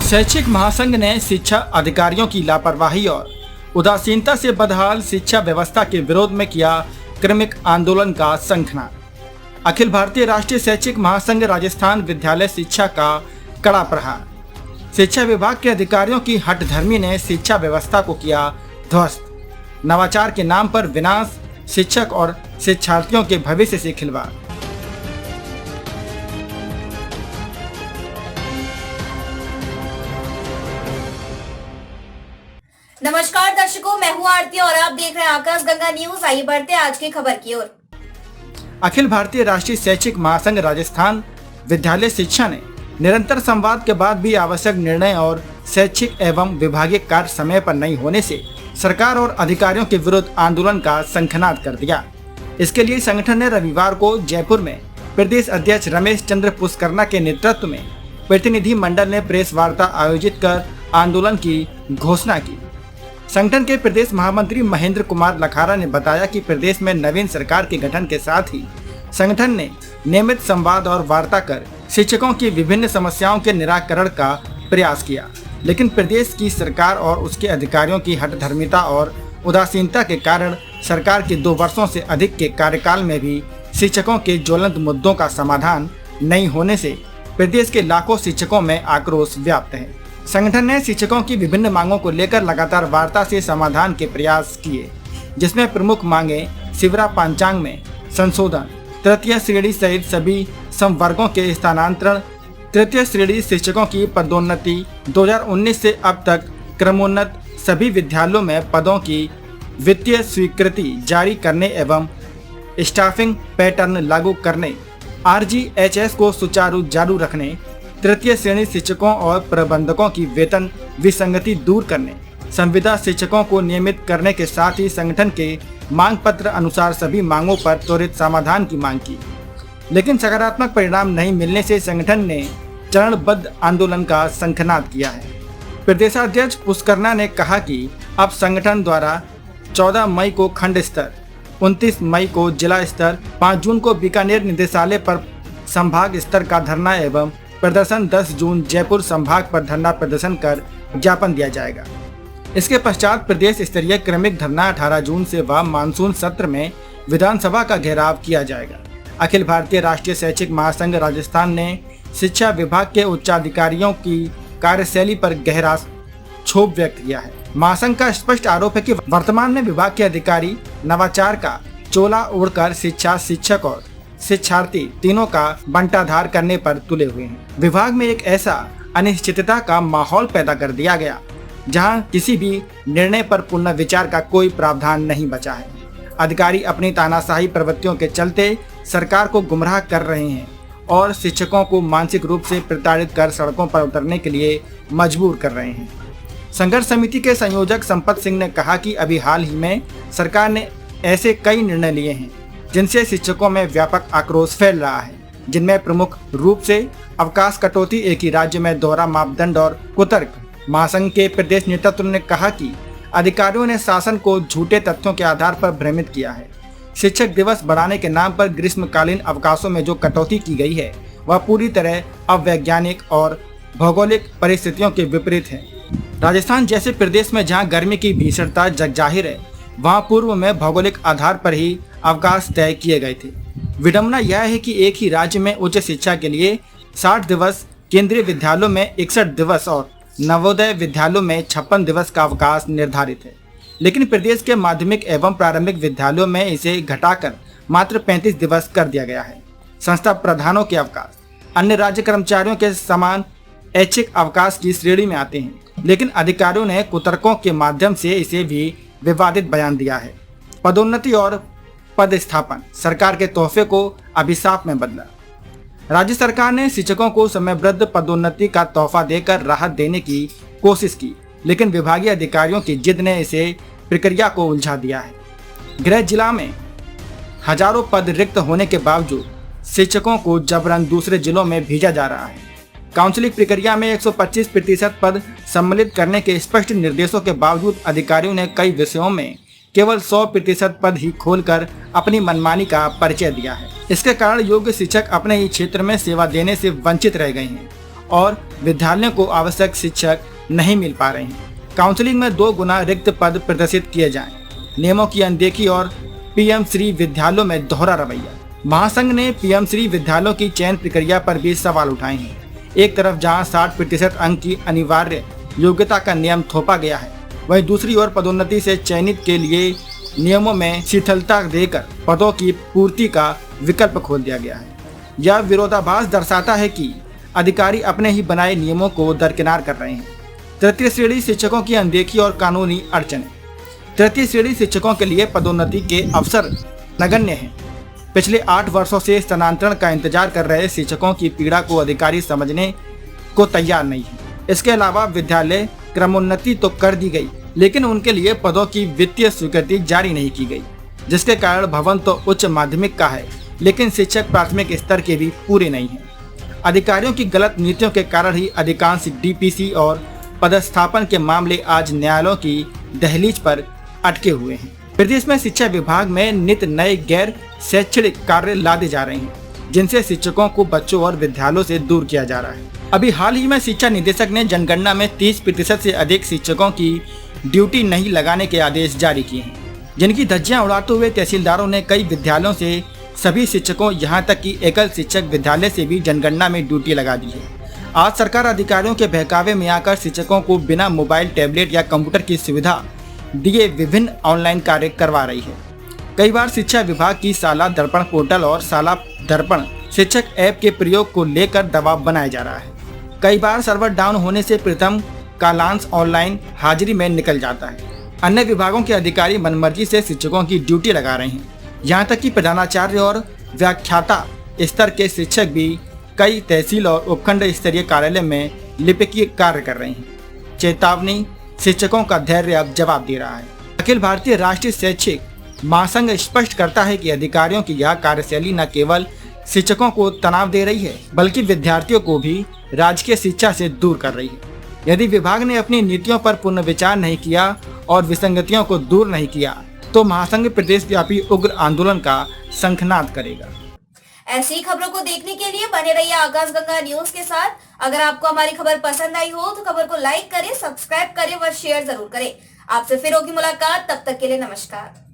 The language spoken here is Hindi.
शैक्षिक महासंघ ने शिक्षा अधिकारियों की लापरवाही और उदासीनता से बदहाल शिक्षा व्यवस्था के विरोध में किया क्रमिक आंदोलन का शंखनाद। अखिल भारतीय राष्ट्रीय शैक्षिक महासंघ राजस्थान विद्यालय शिक्षा का कड़ा प्रहार। शिक्षा विभाग के अधिकारियों की हठधर्मी ने शिक्षा व्यवस्था को किया ध्वस्त। नवाचार के नाम पर विनाश, शिक्षक और शिक्षार्थियों के भविष्य से खिलवाड़। नमस्कार दर्शकों, मैं हूं आरती और आप देख रहे हैं आकाश गंगा न्यूज। आइए बढ़ते हैं आज की खबर की ओर। अखिल भारतीय राष्ट्रीय शैक्षिक महासंघ राजस्थान विद्यालय शिक्षा ने निरंतर संवाद के बाद भी आवश्यक निर्णय और शैक्षिक एवं विभागीय कार्य समय पर नहीं होने से सरकार और अधिकारियों के विरुद्ध आंदोलन का शंखनाद कर दिया। इसके लिए संगठन ने रविवार को जयपुर में प्रदेश अध्यक्ष रमेश चंद्र पुष्करना के नेतृत्व में प्रतिनिधि मंडल ने प्रेस वार्ता आयोजित कर आंदोलन की घोषणा की। संगठन के प्रदेश महामंत्री महेंद्र कुमार लखारा ने बताया कि प्रदेश में नवीन सरकार के गठन के साथ ही संगठन ने नियमित संवाद और वार्ता कर शिक्षकों की विभिन्न समस्याओं के निराकरण का प्रयास किया, लेकिन प्रदेश की सरकार और उसके अधिकारियों की हठधर्मिता और उदासीनता के कारण सरकार के 2 वर्षों से अधिक के कार्यकाल में भी शिक्षकों के ज्वलंत मुद्दों का समाधान नहीं होने से प्रदेश के लाखों शिक्षकों में आक्रोश व्याप्त है। संगठन ने शिक्षकों की विभिन्न मांगों को लेकर लगातार वार्ता से समाधान के प्रयास किए, जिसमें प्रमुख मांगे शिवरा पांचांग में संशोधन, तृतीय श्रेणी सहित सभी संवर्गों के स्थानांतरण, तृतीय श्रेणी शिक्षकों की पदोन्नति, 2019 से अब तक क्रमोन्नत सभी विद्यालयों में पदों की वित्तीय स्वीकृति जारी करने एवं स्टाफिंग पैटर्न लागू करने, RGHS को सुचारू जारी रखने, तृतीय श्रेणी शिक्षकों और प्रबंधकों की वेतन विसंगति दूर करने, संविदा शिक्षकों को नियमित करने के साथ ही संगठन के मांग पत्र अनुसार सभी मांगों पर त्वरित समाधान की मांग की। लेकिन सकारात्मक परिणाम नहीं मिलने से संगठन ने चरणबद्ध आंदोलन का शंखनाद किया है। प्रदेशाध्यक्ष पुष्करना ने कहा कि अब संगठन द्वारा 14 मई को खंड स्तर, 29 मई को जिला स्तर, 5 जून को बीकानेर निदेशालय पर संभाग स्तर का धरना एवं प्रदर्शन, 10 जून जयपुर संभाग पर धरना प्रदर्शन कर ज्ञापन दिया जाएगा। इसके पश्चात प्रदेश स्तरीय क्रमिक धरना 18 जून से व मानसून सत्र में विधानसभा का घेराव किया जाएगा। अखिल भारतीय राष्ट्रीय शैक्षिक महासंघ राजस्थान ने शिक्षा विभाग के उच्चाधिकारियों की कार्यशैली पर गहरा क्षोभ व्यक्त किया है। महासंघ का स्पष्ट आरोप है कि वर्तमान में विभाग के अधिकारी नवाचार का चोला ओढ़कर शिक्षा, शिक्षक और शिक्षार्थी तीनों का बंटाधार करने पर तुले हुए हैं। विभाग में एक ऐसा अनिश्चितता का माहौल पैदा कर दिया गया जहां किसी भी निर्णय पर पुनर्विचार का कोई प्रावधान नहीं बचा है। अधिकारी अपनी तानाशाही प्रवृत्तियों के चलते सरकार को गुमराह कर रहे हैं और शिक्षकों को मानसिक रूप से प्रताड़ित कर सड़कों पर उतरने के लिए मजबूर कर रहे हैं। संघर्ष समिति के संयोजक संपत सिंह ने कहा कि अभी हाल ही में सरकार ने ऐसे कई निर्णय लिए हैं जिनसे शिक्षकों में व्यापक आक्रोश फैल रहा है, जिनमें प्रमुख रूप से अवकाश कटौती, एक ही राज्य में दोहरा मापदंड और कुतर्क। महासंघ के प्रदेश नेतृत्व ने कहा कि अधिकारियों ने शासन को झूठे तथ्यों के आधार पर भ्रमित किया है। शिक्षक दिवस बढ़ाने के नाम पर ग्रीष्मकालीन अवकाशों में जो कटौती की गई है वह पूरी तरह अवैज्ञानिक और भौगोलिक परिस्थितियों के विपरीत है। राजस्थान जैसे प्रदेश में जहां गर्मी की भीषणता जगजाहिर है, वहां पूर्व में भौगोलिक आधार पर ही अवकाश तय किए गए थे। विडंबना यह है कि एक ही राज्य में उच्च शिक्षा के लिए 60 दिवस, केंद्रीय विद्यालयों में 61 दिवस और नवोदय विद्यालयों में 56 दिवस का अवकाश निर्धारित है, लेकिन प्रदेश के माध्यमिक एवं प्रारंभिक विद्यालयों में इसे घटाकर मात्र 35 दिवस कर दिया गया है। संस्था प्रधानों के अवकाश अन्य राज्य कर्मचारियों के समान ऐच्छिक अवकाश की श्रेणी में आते हैं, लेकिन अधिकारियों ने कुतर्कों के माध्यम से इसे भी विवादित बयान दिया है। पदोन्नति और पदस्थापन सरकार के तोहफे को अभिशाप में बदला। राज्य सरकार ने शिक्षकों को समयबद्ध पदोन्नति का तोहफा देकर राहत देने की कोशिश की, लेकिन विभागीय अधिकारियों की जिद ने इसे प्रक्रिया को उलझा दिया है। गृह जिला में हजारों पद रिक्त होने के बावजूद शिक्षकों को जबरन दूसरे जिलों में भेजा जा रहा है। काउंसलिंग प्रक्रिया में 125% पद सम्मिलित करने के स्पष्ट निर्देशों के बावजूद अधिकारियों ने कई विषयों में केवल 100% पद ही खोलकर अपनी मनमानी का परिचय दिया है। इसके कारण योग्य शिक्षक अपने ही क्षेत्र में सेवा देने से वंचित रह गए हैं और विद्यालयों को आवश्यक शिक्षक नहीं मिल पा रहे हैं। काउंसलिंग में 2 गुना रिक्त पद प्रदर्शित किए जाएं। नियमों की अनदेखी और पीएम श्री विद्यालयों में दोहरा रवैया। महासंघ ने पीएम श्री विद्यालयों की चयन प्रक्रिया पर भी सवाल उठाए हैं। एक तरफ जहां 60% अंक की अनिवार्य योग्यता का नियम थोपा गया है, वहीं दूसरी ओर पदोन्नति से चयनित के लिए नियमों में शिथिलता देकर पदों की पूर्ति का विकल्प खोल दिया गया है। यह विरोधाभास दर्शाता है कि अधिकारी अपने ही बनाए नियमों को दरकिनार कर रहे हैं। तृतीय श्रेणी शिक्षकों की अनदेखी और कानूनी अड़चनें। तृतीय श्रेणी शिक्षकों के लिए पदोन्नति के अवसर नगण्य हैं। पिछले 8 वर्षों से स्थानांतरण का इंतजार कर रहे शिक्षकों की पीड़ा को अधिकारी समझने को तैयार नहीं है। इसके अलावा विद्यालय क्रमोन्नति तो कर दी गई, लेकिन उनके लिए पदों की वित्तीय स्वीकृति जारी नहीं की गई, जिसके कारण भवन तो उच्च माध्यमिक का है, लेकिन शिक्षक प्राथमिक स्तर के भी पूरे नहीं हैं। अधिकारियों की गलत नीतियों के कारण ही अधिकांश डीपीसी और पदस्थापन के मामले आज न्यायालयों की दहलीज पर अटके हुए हैं। प्रदेश में शिक्षा विभाग में नित नए गैर शैक्षणिक कार्य लादे जा रहे हैं, जिनसे शिक्षकों को बच्चों और विद्यालयों से दूर किया जा रहा है। अभी हाल ही में शिक्षा निदेशक ने जनगणना में 30% से अधिक शिक्षकों की ड्यूटी नहीं लगाने के आदेश जारी किए हैं, जिनकी धज्जियां उड़ाते हुए तहसीलदारों ने कई विद्यालयों से सभी शिक्षकों यहां तक कि एकल शिक्षक विद्यालय से भी जनगणना में ड्यूटी लगा दी है। आज सरकार अधिकारियों के बहकावे में आकर शिक्षकों को बिना मोबाइल, टैबलेट या कंप्यूटर की सुविधा दिए विभिन्न ऑनलाइन कार्य करवा रही है। कई बार शिक्षा विभाग की शाला दर्पण पोर्टल और शाला दर्पण शिक्षक ऐप के प्रयोग को लेकर दबाव बनाया जा रहा है। कई बार सर्वर डाउन होने से प्रथम कालांश ऑनलाइन हाजिरी में निकल जाता है। अन्य विभागों के अधिकारी मनमर्जी से शिक्षकों की ड्यूटी लगा रहे हैं। यहाँ तक कि प्रधानाचार्य और व्याख्याता स्तर के शिक्षक भी कई तहसील और उपखंड स्तरीय कार्यालय में लिपिकीय कार्य कर रहे हैं। चेतावनी, शिक्षकों का धैर्य अब जवाब दे रहा है। अखिल भारतीय राष्ट्रीय शैक्षिक महासंघ स्पष्ट करता है कि अधिकारियों की यह कार्यशैली न केवल शिक्षकों को तनाव दे रही है, बल्कि विद्यार्थियों को भी राजकीय शिक्षा से दूर कर रही है। यदि विभाग ने अपनी नीतियों पर पुनर्विचार नहीं किया और विसंगतियों को दूर नहीं किया, तो महासंघ प्रदेश व्यापी उग्र आंदोलन का शंखनाद करेगा। ऐसी खबरों को देखने के लिए बने रहिए आकाशगंगा न्यूज के साथ। अगर आपको हमारी खबर पसंद आई हो तो खबर को लाइक करें, सब्सक्राइब करें व शेयर जरूर करें। आपसे फिर होगी मुलाकात, तब तक के लिए नमस्कार।